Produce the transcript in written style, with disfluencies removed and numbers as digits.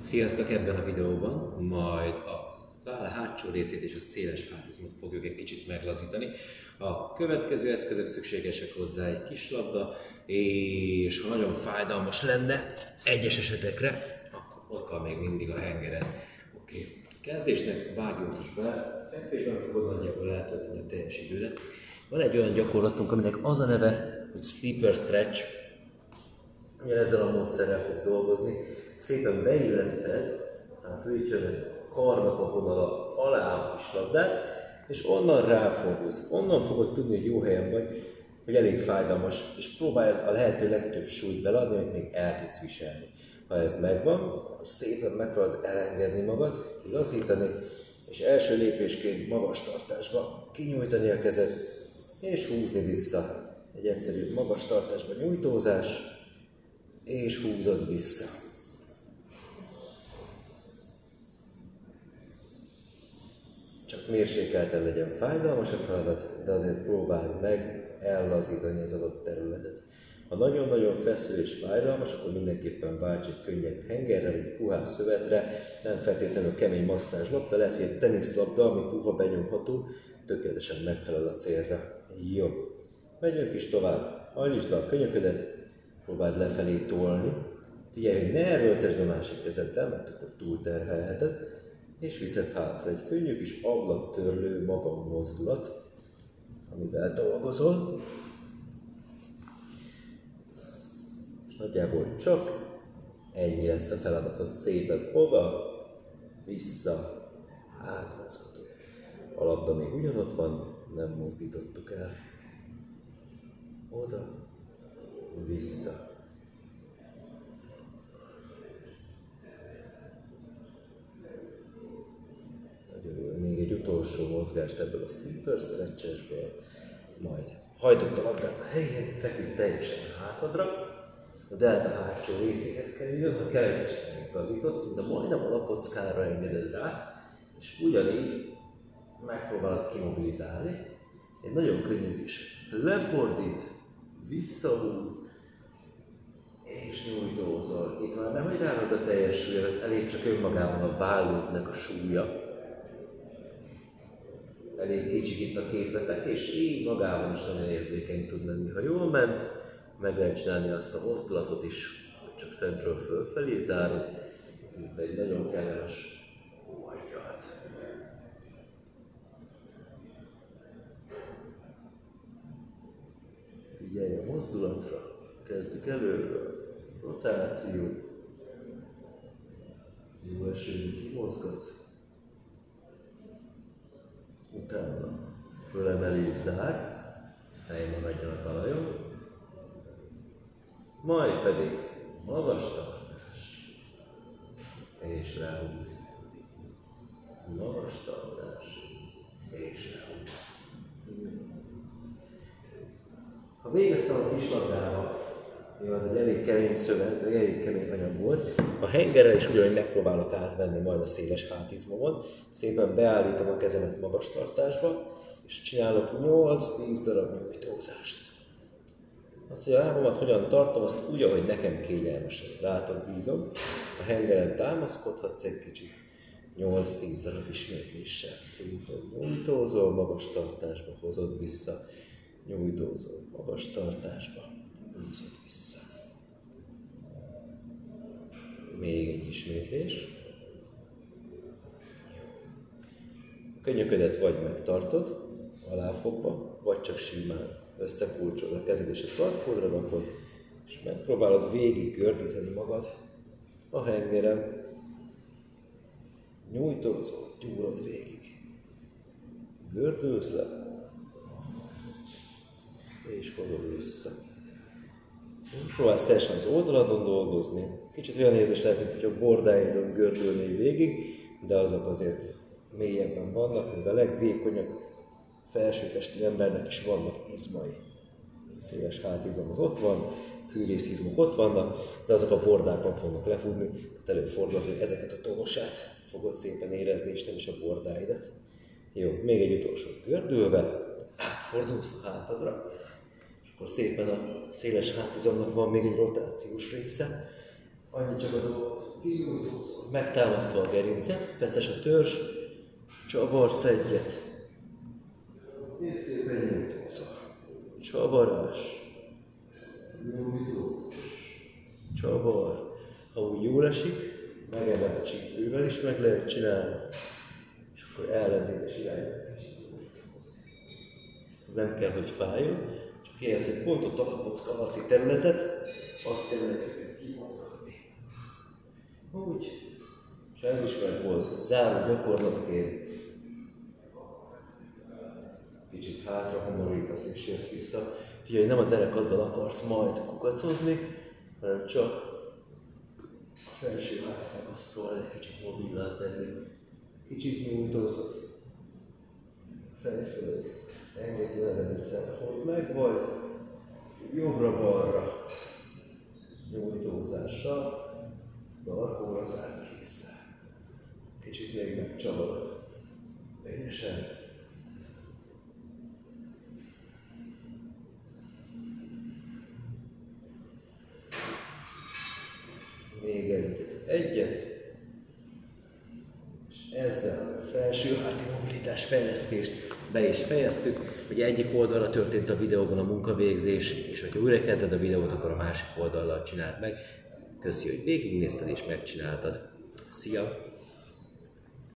Sziasztok! Ebben a videóban majd a váll hátsó részét és a széles hátizmot fogjuk egy kicsit meglazítani. A következő eszközök szükségesek hozzá: egy kis labda, és ha nagyon fájdalmas lenne egyes esetekre, akkor ott van még mindig a hengeren. Oké. Kezdésnek vágjunk is bele, fekvésben fogod nagyjából eltölteni a teljes idődet. Van egy olyan gyakorlatunk, aminek az a neve, hogy sleeper stretch. Ezzel a módszerrel fogsz dolgozni. Szépen beilleszted, hát úgy jön egy karnak a vonala alá a kis labdát, és onnan ráfordulsz. Onnan fogod tudni, hogy jó helyen vagy, hogy elég fájdalmas, és próbálj a lehető legtöbb súlyt beleadni, amit még el tudsz viselni. Ha ez megvan, akkor szépen megpróbálod elengedni magad, kilazítani, és első lépésként magas tartásba kinyújtani a kezed, és húzni vissza. Egy egyszerű magas tartásba nyújtózás, és húzod vissza. Csak mérsékelten legyen fájdalmas a feladat, de azért próbáld meg ellazítani az adott területet. Ha nagyon-nagyon feszül és fájdalmas, akkor mindenképpen válts egy könnyebb hengerre, vagy egy puhább szövetre, nem feltétlenül kemény masszázslabda, lehet, hogy egy teniszlabda, ami puha benyomható, tökéletesen megfelel a célra. Jó, megyünk is tovább. Hajlítsd be a könyöködet, próbáld lefelé tolni. Figyelj, hogy ne erőltesd a másik kezeddel, mert akkor túlterhelheted, és viszed hátra. Egy könnyű kis ablaktörlő maga a mozdulat, amivel dolgozol. És nagyjából csak ennyi lesz a feladatod. Szépen oda, vissza, átmozgatod. A labda még ugyanott van, nem mozdítottuk el. Oda, vissza. Nagyon jó. Még egy utolsó mozgást ebből a sleeper stretchesből. Majd hajtott a labdát a helyén, feküdt teljesen hátadra. A delta hátsó részéhez kerüljön, ha kell egy kicsit meggazított, szinte majdnem a lapockára engeded rá, és ugyanígy megpróbálod kimobilizálni. Egy nagyon könnyű kis lefordít, visszahúz, és nyújtózol. Itt már nem, hogy rárad a teljes súlyat, elég csak önmagában a vállóvnak a súlya. Elég kicsik itt a képletek, és így magában is nagyon érzékeny tud lenni. Ha jól ment, meg lehet csinálni azt a mozdulatot is, hogy csak fentről fölfelé zárod, itt egy nagyon kellemes oldjat. Figyelj a mozdulatra, kezdjük előről, rotáció, jó esőn kimozgat, utána fölemel és zár, hely maradjon a talajon, majd pedig magas tartás, és ráhúz, magas tartás, és ráhúz. Ha végeztem a kislabdával, az egy elég kemény szövet, de elég kemény anyag volt, a hengerrel is ugyanúgy megpróbálok átvenni majd a széles hátizmomon, szépen beállítom a kezemet magas tartásba, és csinálok 8-10 darab nyújtózást. Azt, hogy a lábamat hogyan tartom, azt úgy, ahogy nekem kényelmes, ezt rátok bízom. A hengeren támaszkodhatsz egy kicsit, 8-10 darab ismétléssel szépen nyújtózol, magas tartásba hozod vissza, nyújtózol, magas tartásba, húzod vissza. Még egy ismétlés. A könyöködet vagy megtartod, aláfogva, vagy csak simán összekulcsolod a kezed és a tarkódra rakod, és megpróbálod végig gördíteni magad a hengeren. Nyújtózol, gyúrod végig. Gördülsz le, és hozod vissza. Próbálsz teljesen az oldaladon dolgozni. Kicsit olyan érzés lehet, mint hogy a bordáidon gördülnél végig, de azok azért mélyebben vannak, még a legvékonyabb felsőtestű embernek is vannak izmai. A széles hátizom az ott van, fűrészizmok ott vannak, de azok a bordákon fognak lefutni, tehát előfordul, hogy ezeket a tónusát fogod szépen érezni, és nem is a bordáidat. Jó, még egy utolsó gördülve, átfordulsz a hátadra, és akkor szépen a széles hátizomnak van még egy rotációs része. Annyi csak a dolog, Megtámasztva a gerincet, feszes a törzs, csavarsz egyet. És szépen nyújtózol. Csavarás. Csavar. Ha úgy jól esik, megemel csípővel is meg lehet csinálni. És akkor ellentétes irányba. Ez nem kell, hogy fájjon, csak érsz egy pontot a lapocka alatti területet, azt kell egy kimozgatni. Úgy. És ez is meg volt. Záró gyakorlatként. Kicsit hátra homorítasz és jössz vissza. Figyelj, nem a derekaddal akarsz majd kukacozni, hanem csak a felső hátszakasztról egy kicsit mobilá tenni. Kicsit nyújtózhatsz. Fej fölé. Engedj el a rendszer, hogy meg vagy jobbra-balra nyújtózással, darkóra zárt kézzel. Kicsit még megcsavarod. Lényesen. Még egyet. És ezzel a felső háti mobilitás fejlesztést be is fejeztük. Ugye egyik oldalra történt a videóban a munkavégzés, és hogyha újra kezded a videót, akkor a másik oldallal csináld meg. Köszi, hogy végignézted és megcsináltad. Szia!